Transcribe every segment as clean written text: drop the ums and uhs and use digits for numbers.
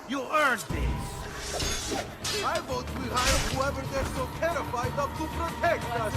You earned this. I vote we hire whoever they're so terrified of to protect us.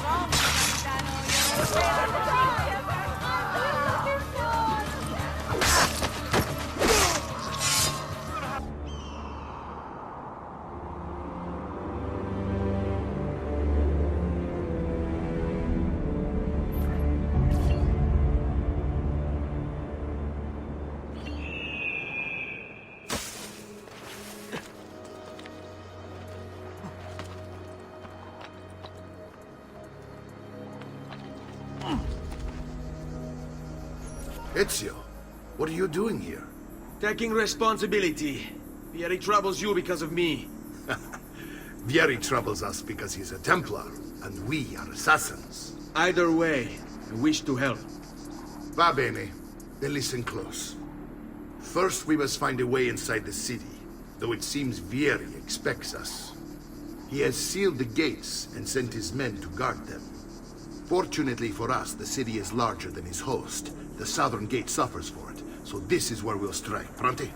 Ezio, what are you doing here? Taking responsibility. Vieri troubles you because of me. Vieri troubles us because he's a Templar, and we are assassins. Either way, I wish to help. Va bene. Then listen close. First, we must find a way inside the city, though it seems Vieri expects us. He has sealed the gates and sent his men to guard them. Fortunately for us, the city is larger than his host. The southern gate suffers for it, so this is where we'll strike. Pronti?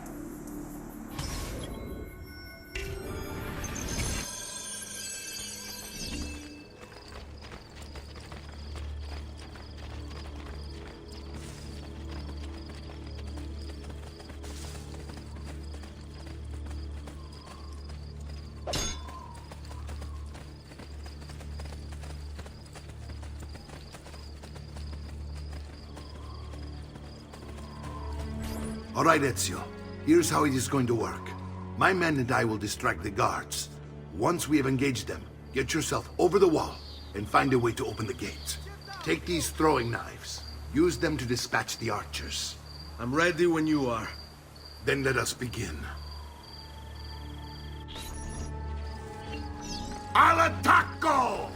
All right, Ezio. Here's how it is going to work. My men and I will distract the guards. Once we have engaged them, get yourself over the wall and find a way to open the gates. Take these throwing knives. Use them to dispatch the archers. I'm ready when you are. Then let us begin. Al attacco!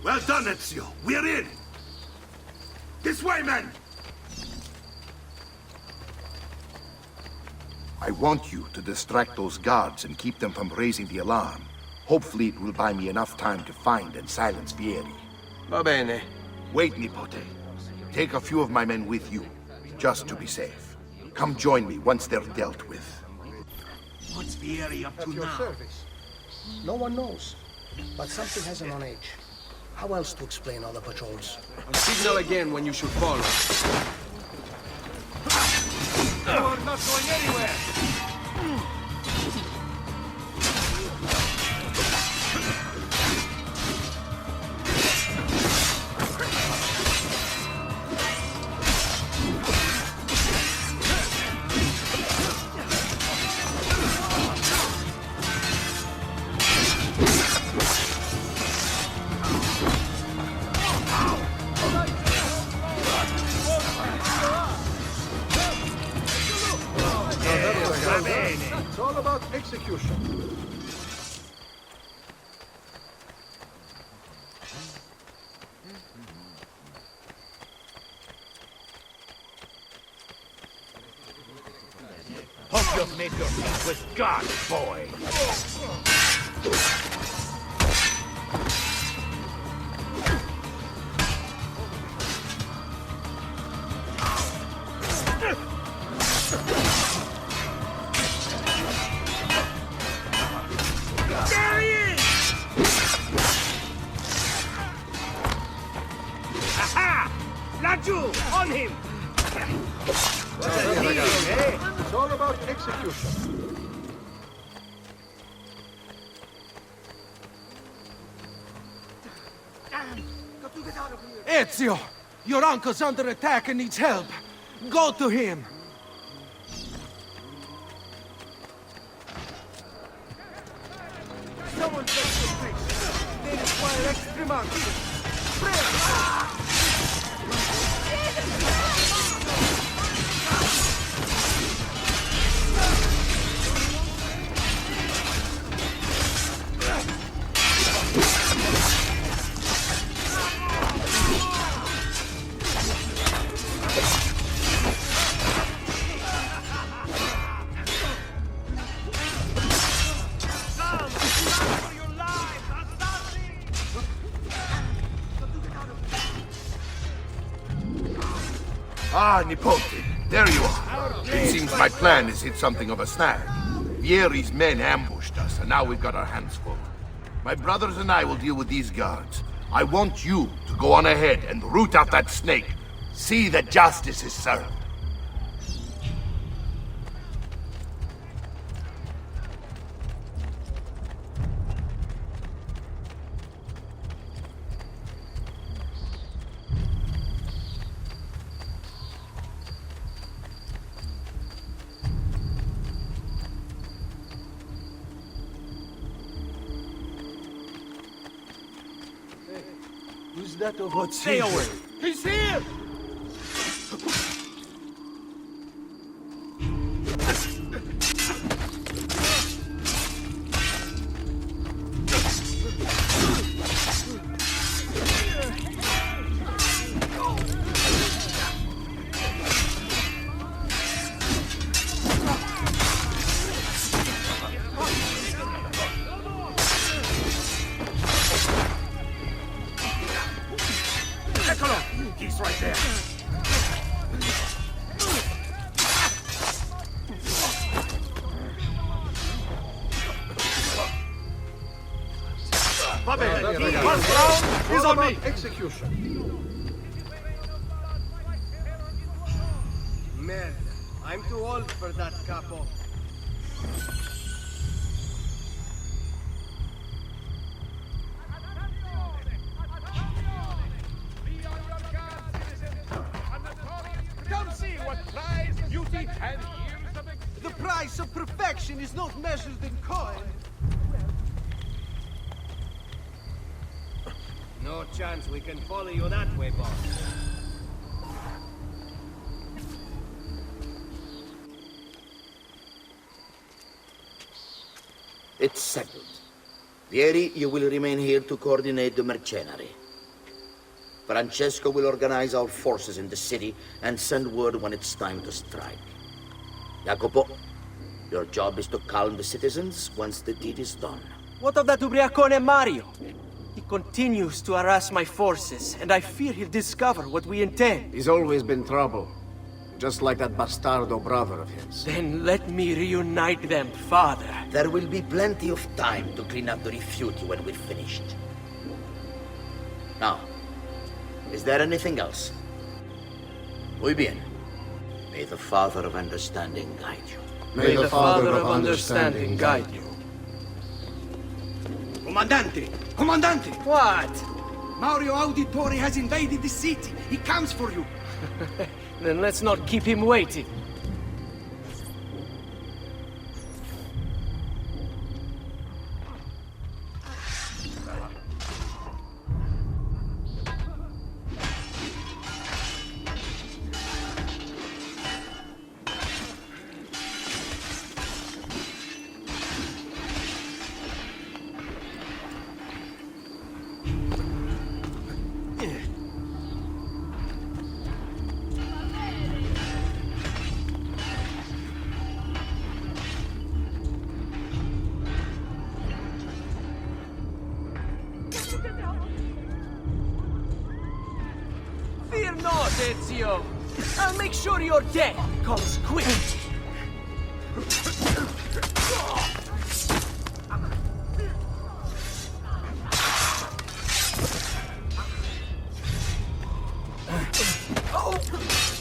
Well done, Ezio. We're in! This way, men! I want you to distract those guards and keep them from raising the alarm. Hopefully it will buy me enough time to find and silence Vieri. Va bene. Wait, Nipote. Take a few of my men with you, just to be safe. Come join me once they're dealt with. What's Vieri up to At your now? service. No one knows, but something has an on edge. How else to explain all the patrols? I'll signal again when you should follow. You are not going anywhere! It's all about execution. Hope you've made your peace with God, boy. him! It's all about execution. Ezio! Your uncle's under attack and needs help. Go to him! Someone take the fish. They require extra money. Ah, Nipote, there you are. It seems my plan has hit something of a snag. Vieri's men ambushed us, and now we've got our hands full. My brothers and I will deal with these guards. I want you to go on ahead and root out that snake. See that justice is served. Who's that over? Stay away! He's here! He's right there. First round is on me. Execution. Man, I'm too old for that, capo. Come see what prize, beauty, and years of The price of perfection is not measured in coin. No chance we can follow you that way, boss. It's settled. Vieri, you will remain here to coordinate the mercenary. Francesco will organize our forces in the city and send word when it's time to strike. Jacopo, your job is to calm the citizens once the deed is done. What of that ubriacone Mario? He continues to harass my forces, and I fear he'll discover what we intend. He's always been trouble. Just like that bastardo brother of his. Then let me reunite them, father. There will be plenty of time to clean up the rifiuti when we're finished. Now, is there anything else? Muy bien. May the Father of Understanding guide you. May the Father of Understanding guide you. Comandante! Comandante! What? Mario Auditore has invaded the city. He comes for you. Then let's not keep him waiting. Fear not, Ezio. I'll make sure your death comes quick. Oh!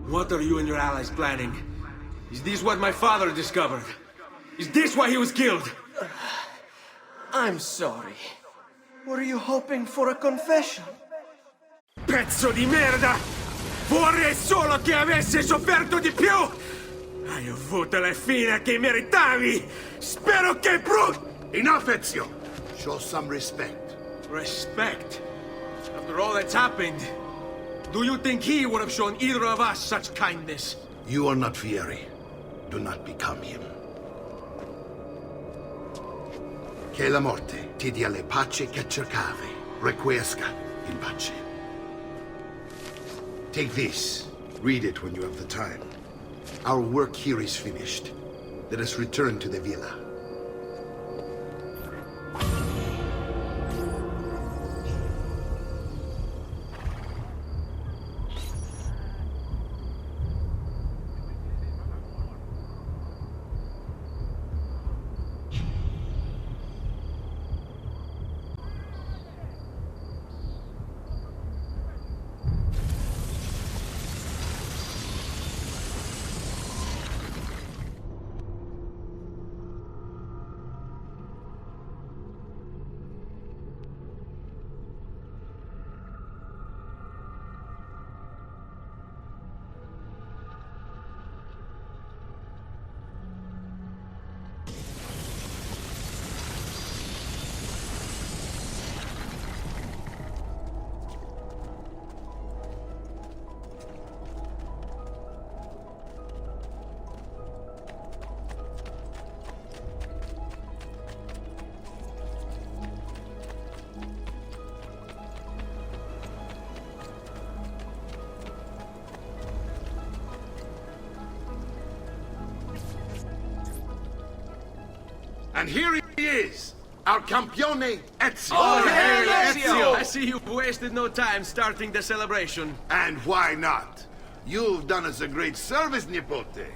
What are you and your allies planning? Is this what my father discovered? Is this why he was killed? I'm sorry. Were you hoping for a confession? Pezzo di merda! Vorrei solo che avessi sofferto di più! Hai avuto la fine che meritavi! Spero che Enough, Ezio! Show some respect. Respect? After all that's happened, do you think he would have shown either of us such kindness? You are not Fieri. Do not become him. Che la morte ti dia le pace che cercavi. Requiesca in pace. Take this. Read it when you have the time. Our work here is finished. Let us return to the villa. And here he is, our campione Ezio. Oh, hail Ezio! I see you've wasted no time starting the celebration. And why not? You've done us a great service, Nipote.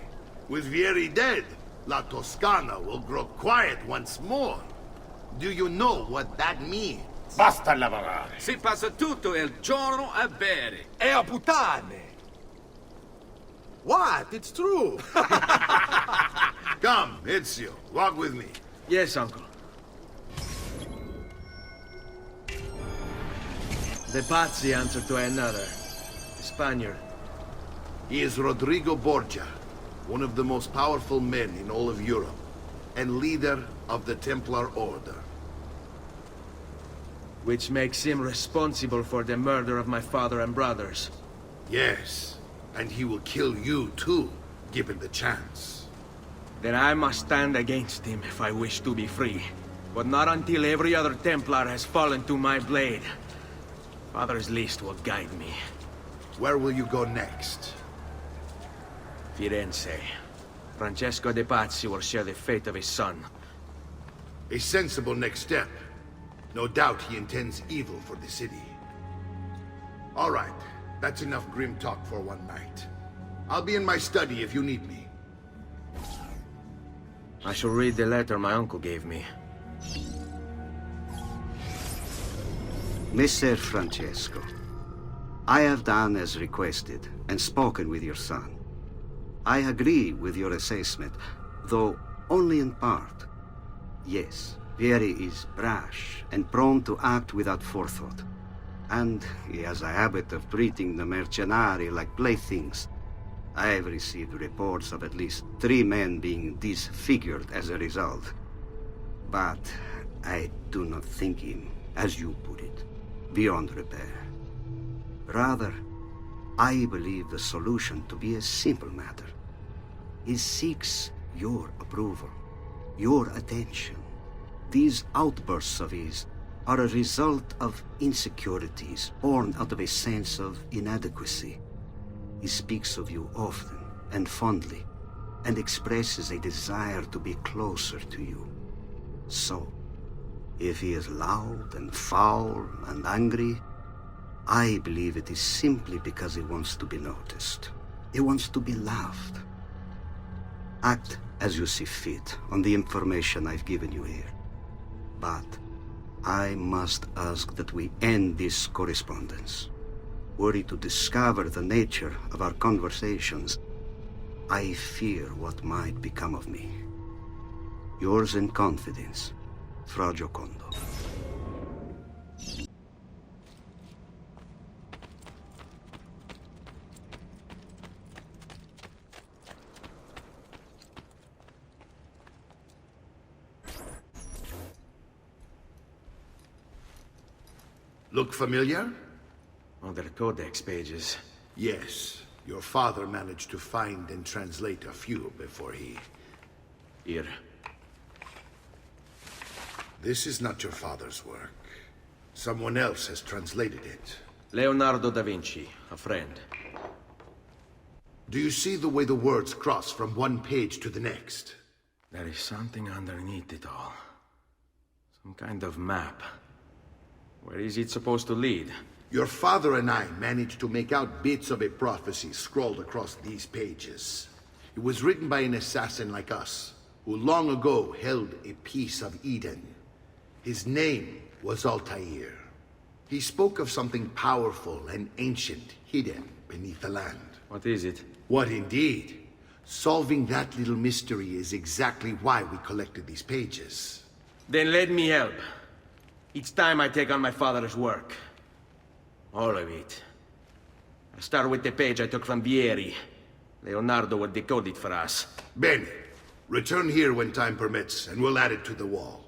With Vieri dead, La Toscana will grow quiet once more. Do you know what that means? Basta lavorare. Si passa tutto il giorno a bere. E a puttane! What? It's true! Come, Ezio, walk with me. Yes, uncle. The Pazzi answer to another. A Spaniard. He is Rodrigo Borgia, one of the most powerful men in all of Europe, and leader of the Templar Order. Which makes him responsible for the murder of my father and brothers. Yes, and he will kill you too, given the chance. Then I must stand against him if I wish to be free. But not until every other Templar has fallen to my blade. Father's list will guide me. Where will you go next? Firenze. Francesco de Pazzi will share the fate of his son. A sensible next step. No doubt he intends evil for the city. All right, that's enough grim talk for one night. I'll be in my study if you need me. I shall read the letter my uncle gave me. Messer Francesco, I have done as requested and spoken with your son. I agree with your assessment, though only in part. Yes, Vieri is brash and prone to act without forethought. And he has a habit of treating the mercenari like playthings. I have received reports of at least 3 men being disfigured as a result. But I do not think him, as you put it, beyond repair. Rather, I believe the solution to be a simple matter. He seeks your approval, your attention. These outbursts of his are a result of insecurities born out of a sense of inadequacy. He speaks of you often, and fondly, and expresses a desire to be closer to you. So, if he is loud and foul and angry, I believe it is simply because he wants to be noticed. He wants to be loved. Act as you see fit on the information I've given you here. But I must ask that we end this correspondence. Were he to discover the nature of our conversations, I fear what might become of me. Yours in confidence, Fra Giocondo. Look familiar? On their codex pages. Yes. Your father managed to find and translate a few before he... Here. This is not your father's work. Someone else has translated it. Leonardo da Vinci, a friend. Do you see the way the words cross from one page to the next? There is something underneath it all. Some kind of map. Where is it supposed to lead? Your father and I managed to make out bits of a prophecy scrawled across these pages. It was written by an assassin like us, who long ago held a piece of Eden. His name was Altair. He spoke of something powerful and ancient hidden beneath the land. What is it? What indeed? Solving that little mystery is exactly why we collected these pages. Then let me help. Each time I take on my father's work. All of it. I'll start with the page I took from Vieri. Leonardo will decode it for us. Bene. Return here when time permits, and we'll add it to the wall.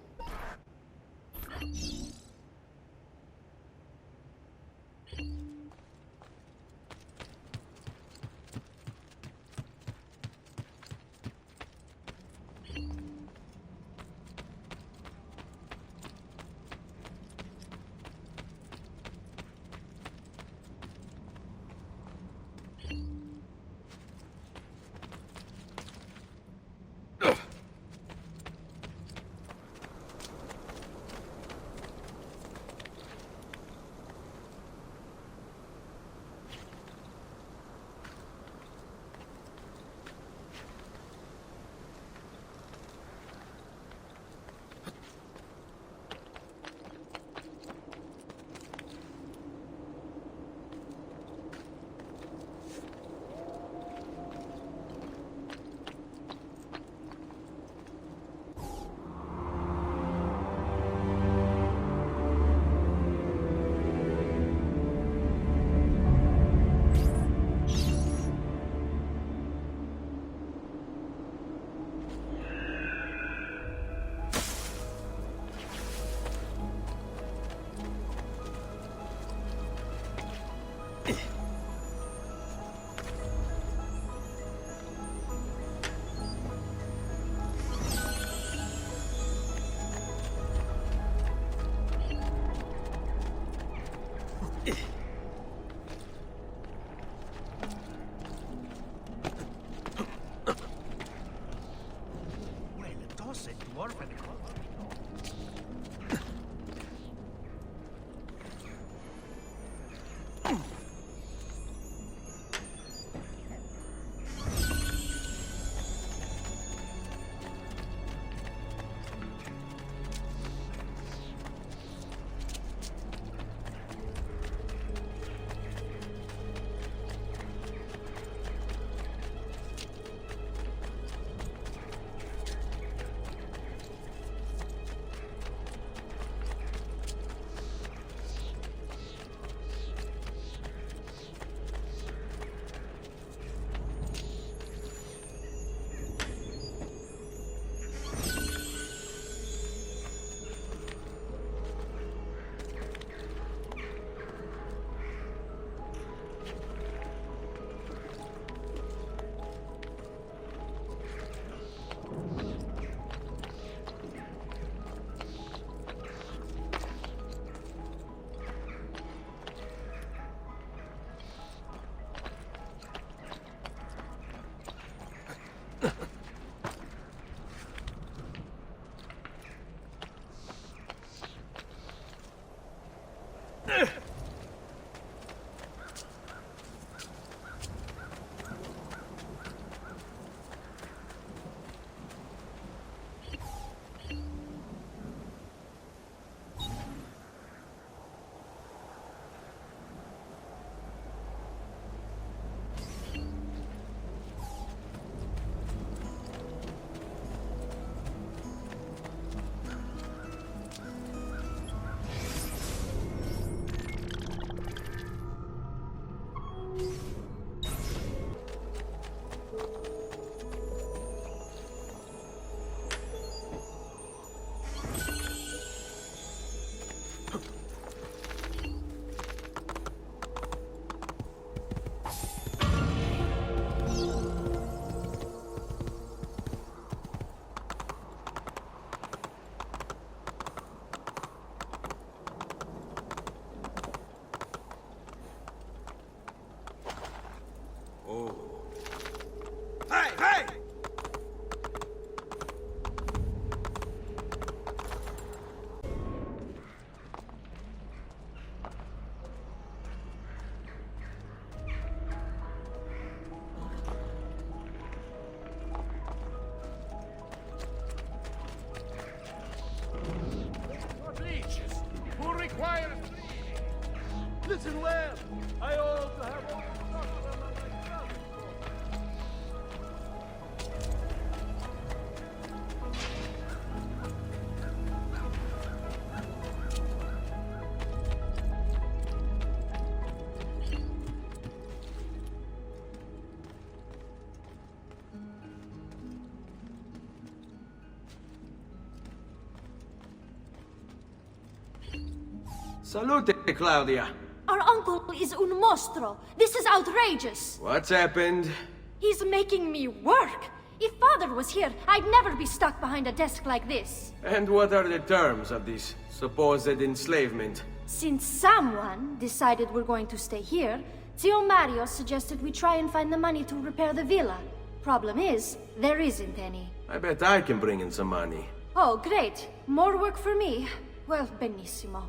Salute, Claudia. Our uncle is un mostro. This is outrageous. What's happened? He's making me work. If Father was here, I'd never be stuck behind a desk like this. And what are the terms of this supposed enslavement? Since someone decided we're going to stay here, Zio Mario suggested we try and find the money to repair the villa. Problem is, there isn't any. I bet I can bring in some money. Oh, great. More work for me. Well, benissimo.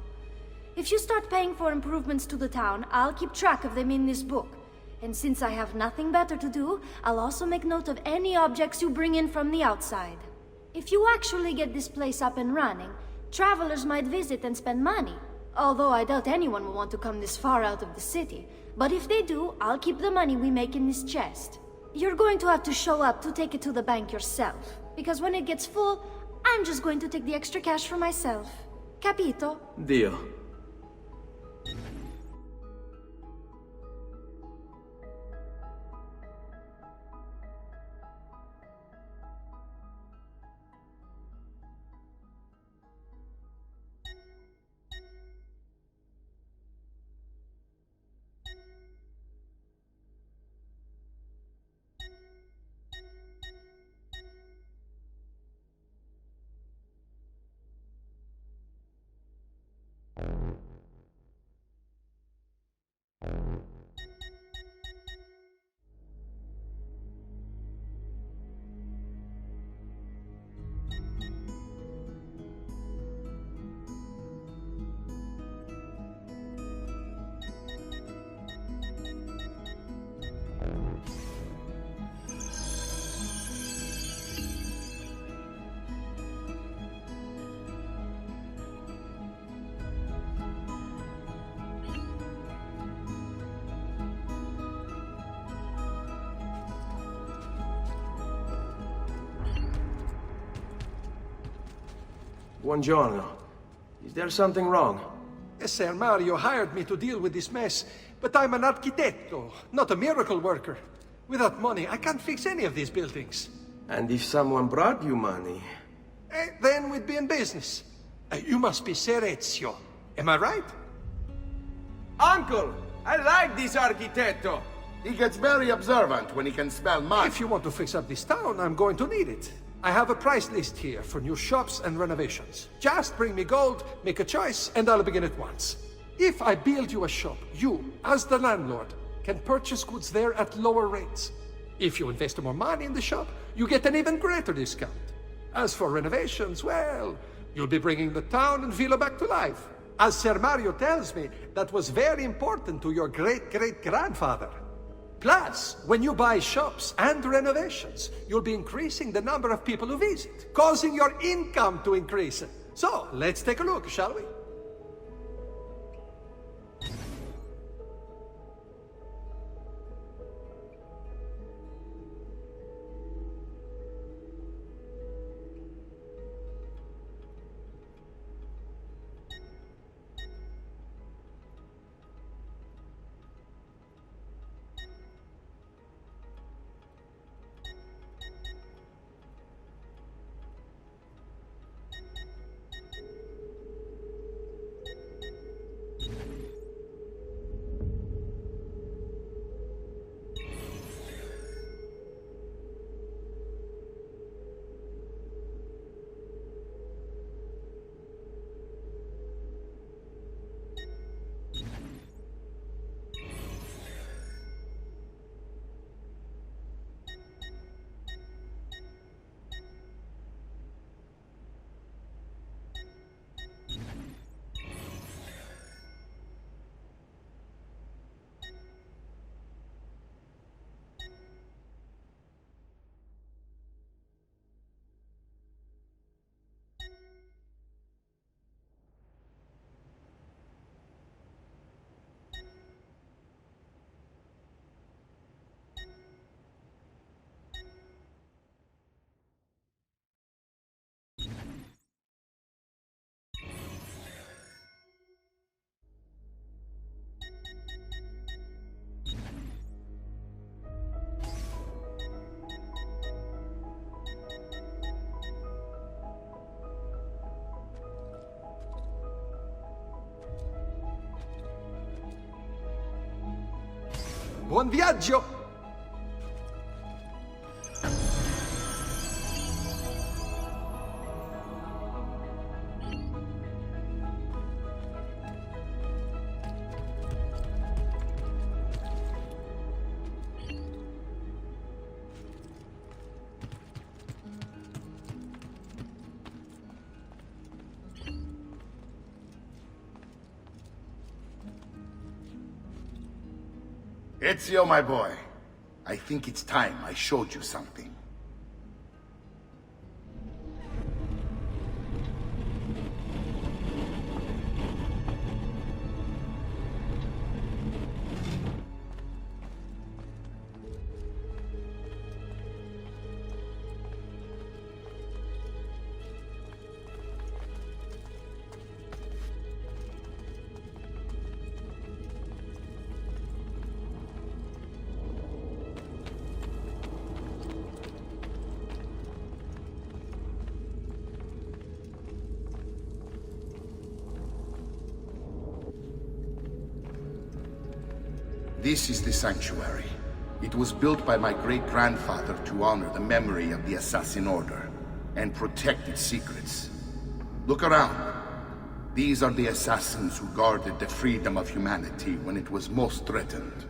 If you start paying for improvements to the town, I'll keep track of them in this book. And since I have nothing better to do, I'll also make note of any objects you bring in from the outside. If you actually get this place up and running, travelers might visit and spend money. Although I doubt anyone will want to come this far out of the city. But if they do, I'll keep the money we make in this chest. You're going to have to show up to take it to the bank yourself. Because when it gets full, I'm just going to take the extra cash for myself. Capito? Deal. Buongiorno. Is there something wrong? Ser Mario hired me to deal with this mess, but I'm an architetto, not a miracle worker. Without money, I can't fix any of these buildings. And if someone brought you money? Then we'd be in business. You must be Ser Ezio. Am I right? Uncle! I like this architetto! He gets very observant when he can smell money. If you want to fix up this town, I'm going to need it. I have a price list here for new shops and renovations. Just bring me gold, make a choice, and I'll begin at once. If I build you a shop, you, as the landlord, can purchase goods there at lower rates. If you invest more money in the shop, you get an even greater discount. As for renovations, well, you'll be bringing the town and villa back to life. As Ser Mario tells me, that was very important to your great-great-grandfather. Plus, when you buy shops and renovations, you'll be increasing the number of people who visit, causing your income to increase. So, let's take a look, shall we? Buon viaggio! Ezio, my boy. I think it's time I showed you something. This is the sanctuary. It was built by my great-grandfather to honor the memory of the Assassin Order and protect its secrets. Look around. These are the assassins who guarded the freedom of humanity when it was most threatened.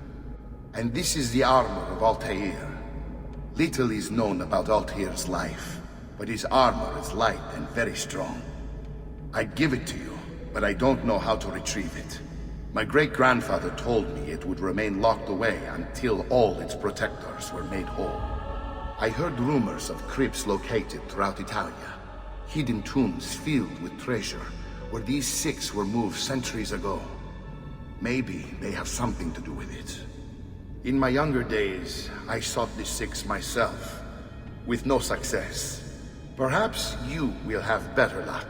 And this is the armor of Altair. Little is known about Altair's life, but his armor is light and very strong. I'd give it to you, but I don't know how to retrieve it. My great-grandfather told me it would remain locked away until all its protectors were made whole. I heard rumors of crypts located throughout Italia, hidden tombs filled with treasure, where these six were moved centuries ago. Maybe they have something to do with it. In my younger days, I sought the six myself, with no success. Perhaps you will have better luck.